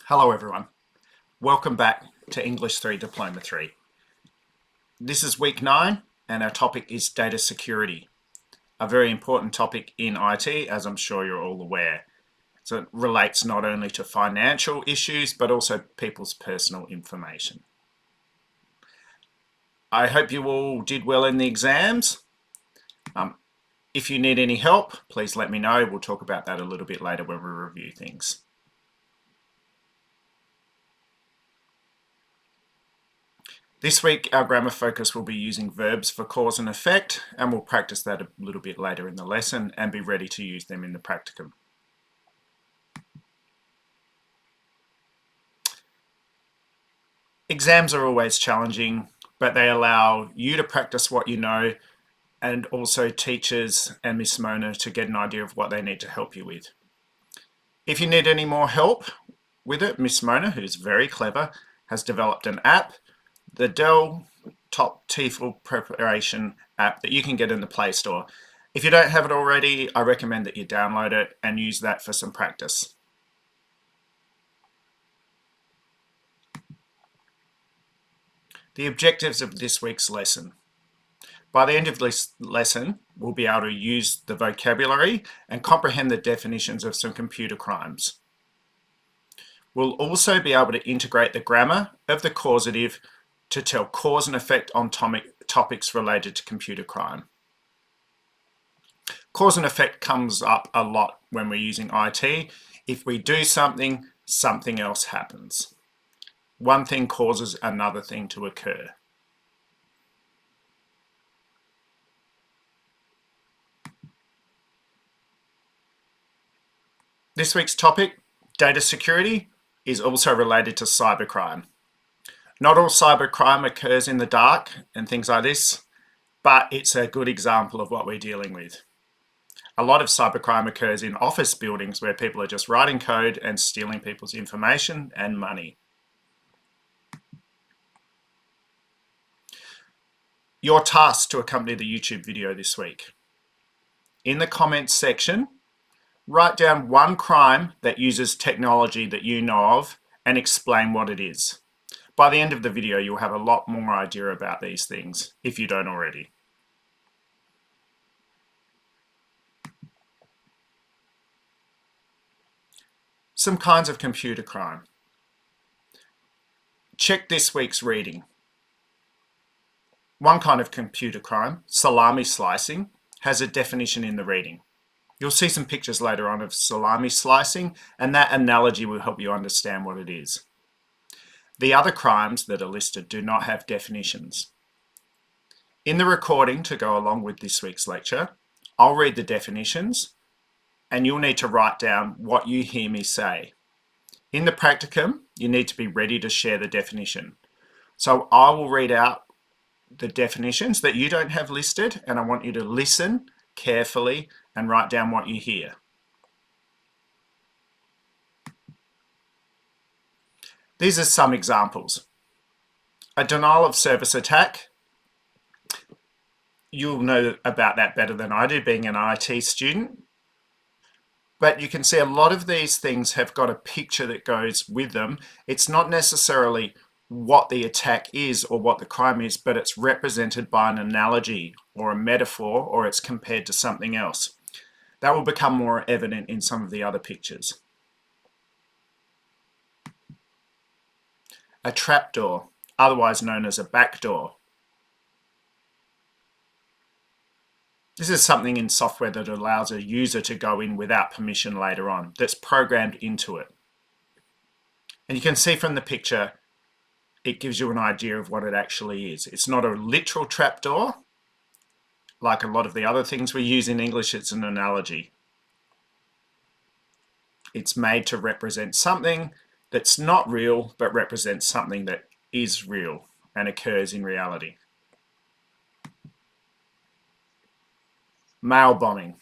Hello everyone, welcome back to English 3 Diploma 3. This is week 9 and our topic is data security, a very important topic in IT as I'm sure you're all aware. So it relates not only to financial issues but also people's personal information. I hope you all did well in the exams. If you need any help, please let me know. We'll talk about that a little bit later when we review things. This week, our grammar focus will be using verbs for cause and effect, and we'll practice that a little bit later in the lesson and be ready to use them in the practicum. Exams are always challenging, but they allow you to practice what you know and also teachers and Miss Mona to get an idea of what they need to help you with. If you need any more help with it, Miss Mona, who's very clever, has developed an app, the Dell Top TEFL preparation app that you can get in the Play Store. If you don't have it already, I recommend that you download it and use that for some practice. The objectives of this week's lesson. By the end of this lesson, we'll be able to use the vocabulary and comprehend the definitions of some computer crimes. We'll also be able to integrate the grammar of the causative to tell cause and effect on topics related to computer crime. Cause and effect comes up a lot when we're using IT. If we do something, something else happens. One thing causes another thing to occur. This week's topic, data security, is also related to cybercrime. Not all cybercrime occurs in the dark and things like this, but it's a good example of what we're dealing with. A lot of cybercrime occurs in office buildings where people are just writing code and stealing people's information and money. Your task to accompany the YouTube video this week. In the comments section, write down one crime that uses technology that you know of and explain what it is. By the end of the video, you'll have a lot more idea about these things, if you don't already. Some kinds of computer crime. Check this week's reading. One kind of computer crime, salami slicing, has a definition in the reading. You'll see some pictures later on of salami slicing, and that analogy will help you understand what it is. The other crimes that are listed do not have definitions. In the recording to go along with this week's lecture, I'll read the definitions, and you'll need to write down what you hear me say. In the practicum, you need to be ready to share the definition. So I will read out the definitions that you don't have listed, and I want you to listen carefully and write down what you hear. These are some examples. A denial of service attack. You'll know about that better than I do, being an IT student. But you can see a lot of these things have got a picture that goes with them. It's not necessarily what the attack is or what the crime is, but it's represented by an analogy or a metaphor, or it's compared to something else. That will become more evident in some of the other pictures. A trapdoor, otherwise known as a backdoor. This is something in software that allows a user to go in without permission later on, that's programmed into it. And you can see from the picture, it gives you an idea of what it actually is. It's not a literal trapdoor. Like a lot of the other things we use in English, it's an analogy. It's made to represent something that's not real, but represents something that is real and occurs in reality. Mail bombing.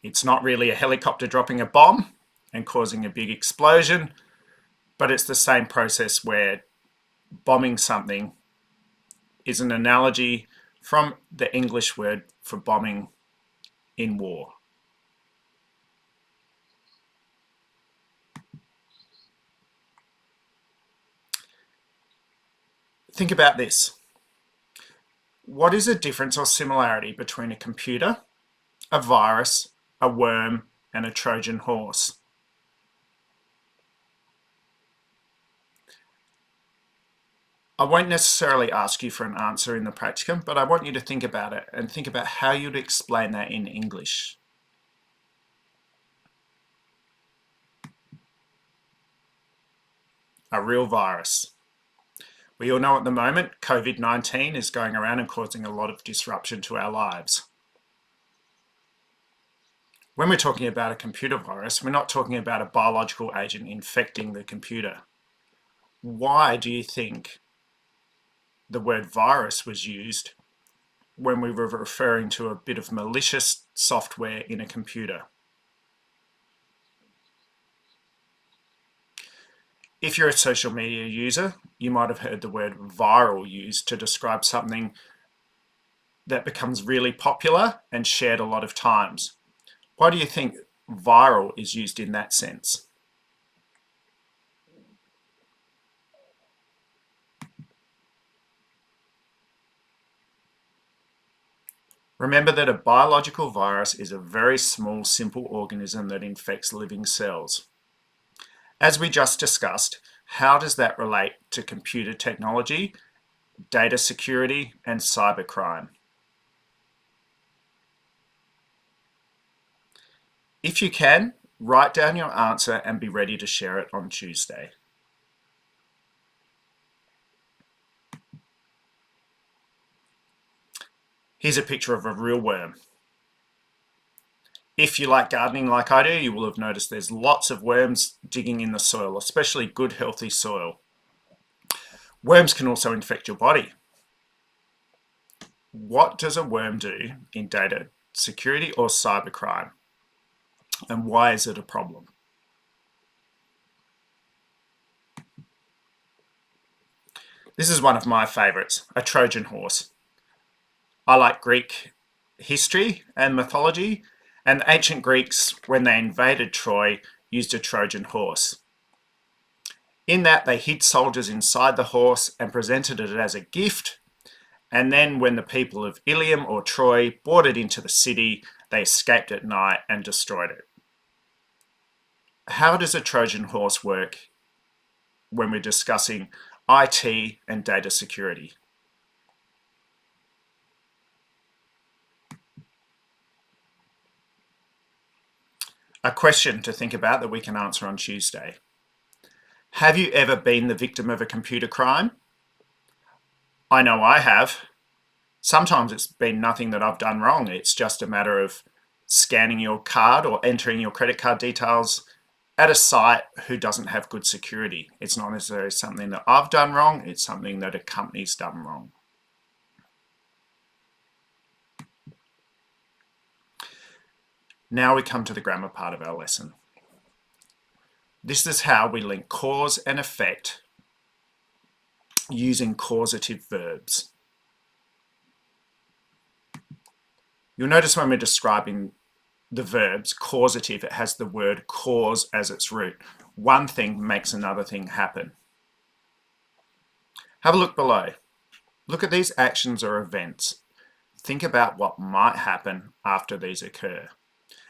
It's not really a helicopter dropping a bomb and causing a big explosion, but it's the same process where bombing something is an analogy from the English word for bombing in war. Think about this. What is the difference or similarity between a computer, a virus, a worm, and a Trojan horse? I won't necessarily ask you for an answer in the practicum, but I want you to think about it and think about how you'd explain that in English. A real virus. We all know at the moment COVID-19 is going around and causing a lot of disruption to our lives. When we're talking about a computer virus, we're not talking about a biological agent infecting the computer. Why do you think the word virus was used when we were referring to a bit of malicious software in a computer? If you're a social media user, you might have heard the word viral used to describe something that becomes really popular and shared a lot of times. Why do you think viral is used in that sense? Remember that a biological virus is a very small, simple organism that infects living cells. As we just discussed, how does that relate to computer technology, data security, and cybercrime? If you can, write down your answer and be ready to share it on Tuesday. Here's a picture of a real worm. If you like gardening like I do, you will have noticed there's lots of worms digging in the soil, especially good healthy soil. Worms can also infect your body. What does a worm do in data security or cybercrime? And why is it a problem? This is one of my favorites, a Trojan horse. I like Greek history and mythology, and the ancient Greeks, when they invaded Troy, used a Trojan horse. In that, they hid soldiers inside the horse and presented it as a gift, and then when the people of Ilium or Troy brought it into the city, they escaped at night and destroyed it. How does a Trojan horse work when we're discussing IT and data security? A question to think about that we can answer on Tuesday. Have you ever been the victim of a computer crime? I know I have. Sometimes it's been nothing that I've done wrong. It's just a matter of scanning your card or entering your credit card details at a site who doesn't have good security. It's not necessarily something that I've done wrong, it's something that a company's done wrong. Now we come to the grammar part of our lesson. This is how we link cause and effect using causative verbs. You'll notice when we're describing the verbs causative, it has the word cause as its root. One thing makes another thing happen. Have a look below. Look at these actions or events. Think about what might happen after these occur,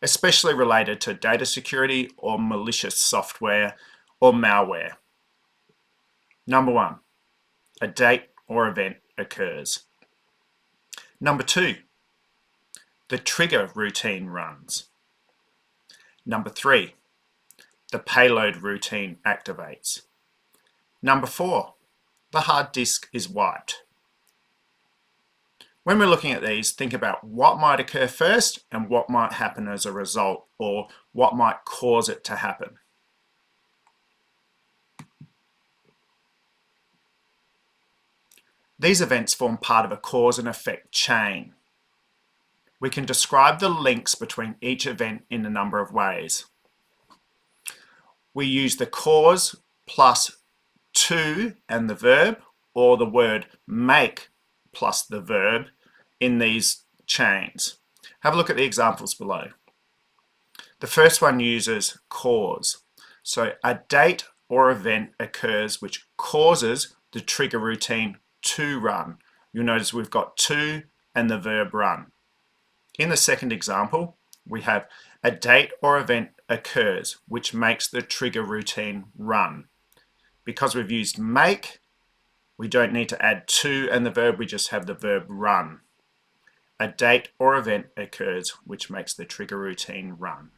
especially related to data security or malicious software or malware. Number 1, a date or event occurs. Number 2, the trigger routine runs. Number 3, the payload routine activates. Number 4, the hard disk is wiped. When we're looking at these, think about what might occur first and what might happen as a result, or what might cause it to happen. These events form part of a cause and effect chain. We can describe the links between each event in a number of ways. We use the cause plus to and the verb, or the word make plus the verb in these chains. Have a look at the examples below. The first one uses cause. So a date or event occurs which causes the trigger routine to run. You'll notice we've got to and the verb run. In the second example, we have a date or event occurs, which makes the trigger routine run. Because we've used make, we don't need to add to and the verb, we just have the verb run. A date or event occurs, which makes the trigger routine run.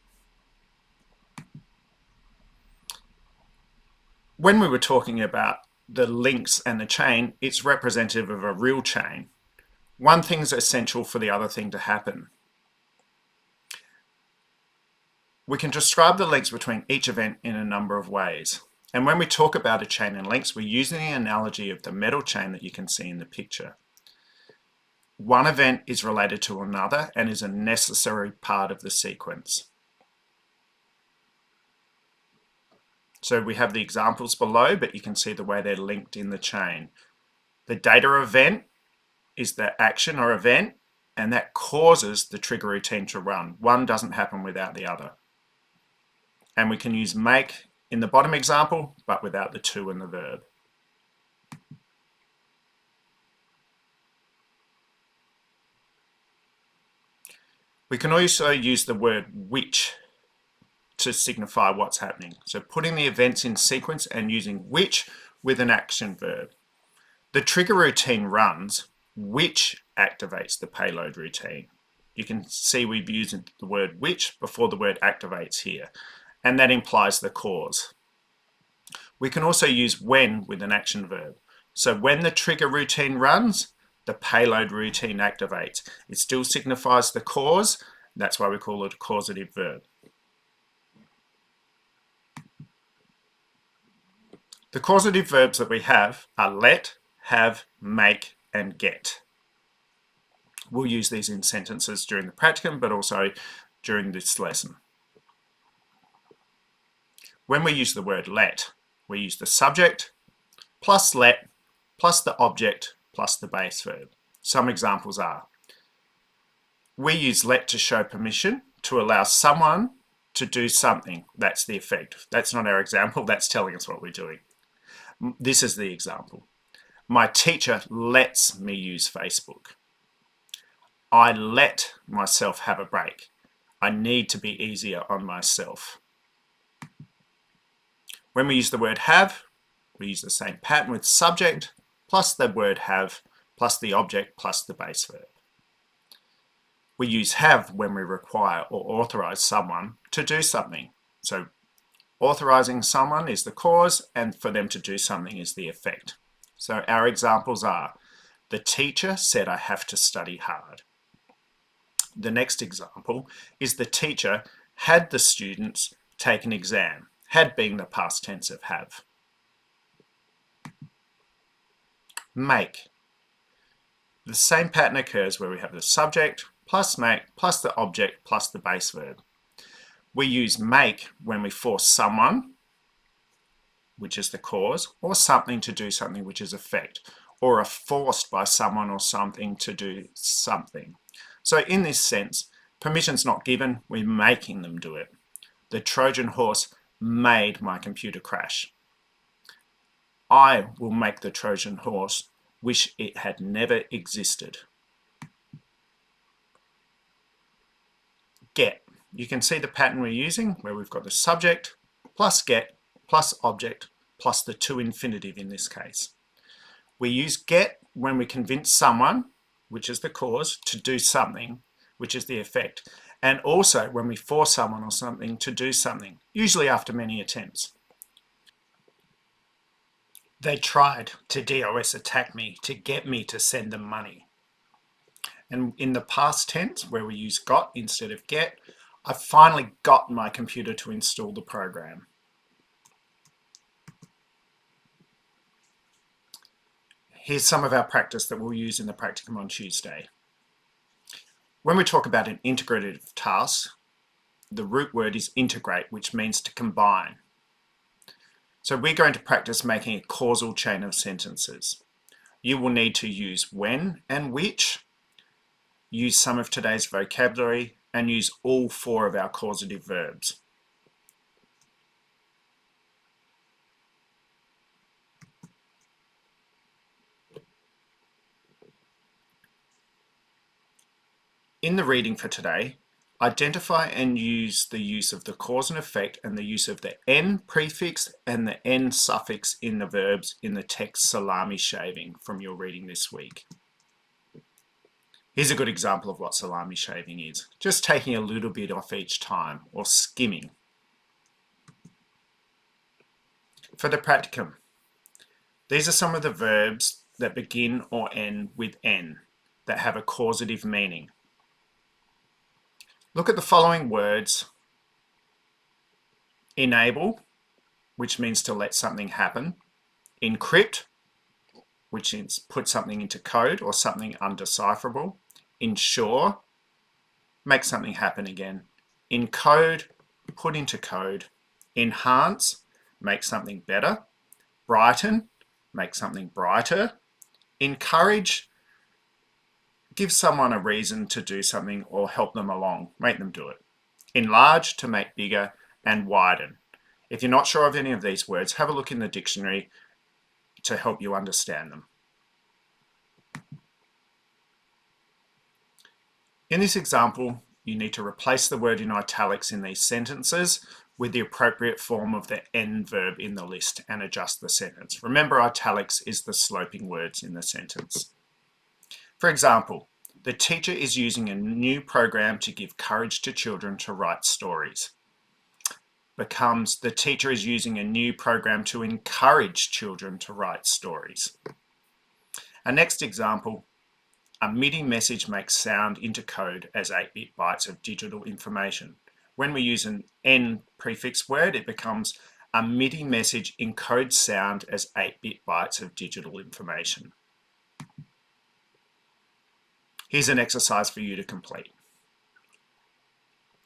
When we were talking about the links and the chain, it's representative of a real chain. One thing is essential for the other thing to happen. We can describe the links between each event in a number of ways. And when we talk about a chain and links, we're using the analogy of the metal chain that you can see in the picture. One event is related to another and is a necessary part of the sequence. So we have the examples below, but you can see the way they're linked in the chain. The data event is the action or event, and that causes the trigger routine to run. One doesn't happen without the other. And we can use make in the bottom example, but without the to and the verb. We can also use the word which to signify what's happening. So putting the events in sequence and using which with an action verb. The trigger routine runs, which activates the payload routine. You can see we've used the word which before the word activates here, and that implies the cause. We can also use when with an action verb. So when the trigger routine runs, the payload routine activates. It still signifies the cause. That's why we call it a causative verb. The causative verbs that we have are let, have, make, and get. We'll use these in sentences during the practicum, but also during this lesson. When we use the word let, we use the subject plus let plus the object plus the base verb. Some examples are, we use let to show permission to allow someone to do something. That's the effect. That's not our example, that's telling us what we're doing. This is the example. My teacher lets me use Facebook. I let myself have a break. I need to be easier on myself. When we use the word have, we use the same pattern with subject plus the word have plus the object plus the base verb. We use have when we require or authorize someone to do something. So authorizing someone is the cause, and for them to do something is the effect. So our examples are, the teacher said I have to study hard. The next example is the teacher had the students take an exam. Had being the past tense of have. Make. The same pattern occurs where we have the subject plus make plus the object plus the base verb. We use make when we force someone, which is the cause, or something to do something, which is effect, or are forced by someone or something to do something. So in this sense, permission's not given, we're making them do it. The Trojan horse made my computer crash. I will make the Trojan horse wish it had never existed. Get. You can see the pattern we're using where we've got the subject plus get plus object plus the to infinitive in this case. We use get when we convince someone, which is the cause, to do something, which is the effect, and also when we force someone or something to do something, usually after many attempts. They tried to DOS attack me to get me to send them money. And in the past tense, where we use got instead of get, I finally got my computer to install the program. Here's some of our practice that we'll use in the practicum on Tuesday. When we talk about an integrative task, the root word is integrate, which means to combine. So we're going to practice making a causal chain of sentences. You will need to use when and which, use some of today's vocabulary, and use all 4 of our causative verbs. In the reading for today, identify and use the use of the cause and effect and the use of the N prefix and the N suffix in the verbs in the text salami shaving from your reading this week. Here's a good example of what salami shaving is. Just taking a little bit off each time, or skimming. For the practicum, these are some of the verbs that begin or end with N that have a causative meaning. Look at the following words. Enable, which means to let something happen. Encrypt, which is put something into code or something undecipherable. Ensure, make something happen again. Encode, put into code. Enhance, make something better. Brighten, make something brighter. Encourage, give someone a reason to do something or help them along, make them do it. Enlarge, to make bigger, and widen. If you're not sure of any of these words, have a look in the dictionary to help you understand them. In this example, you need to replace the word in italics in these sentences with the appropriate form of the N verb in the list and adjust the sentence. Remember, italics is the sloping words in the sentence. For example, the teacher is using a new program to give courage to children to write stories. Becomes, the teacher is using a new program to encourage children to write stories. Our next example, a MIDI message makes sound into code as 8-bit bytes of digital information. When we use an N prefix word, it becomes a MIDI message encodes sound as 8-bit bytes of digital information. Here's an exercise for you to complete.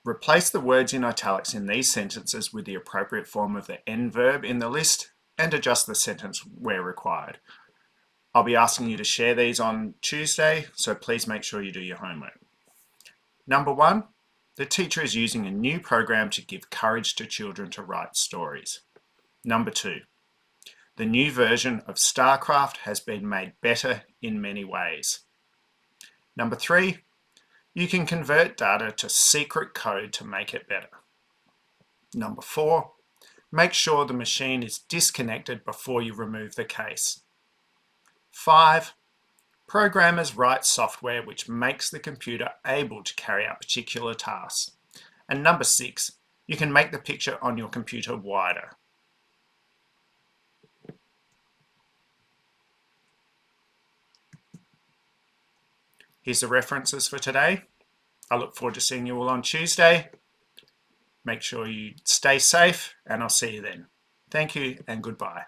Replace the words in italics in these sentences with the appropriate form of the N verb in the list and adjust the sentence where required. I'll be asking you to share these on Tuesday, so please make sure you do your homework. Number 1, the teacher is using a new program to give courage to children to write stories. Number 2, the new version of StarCraft has been made better in many ways. Number 3, you can convert data to secret code to make it better. Number 4, make sure the machine is disconnected before you remove the case. 5, programmers write software which makes the computer able to carry out particular tasks. And number 6, you can make the picture on your computer wider. Here's the references for today. I look forward to seeing you all on Tuesday. Make sure you stay safe, and I'll see you then. Thank you and goodbye.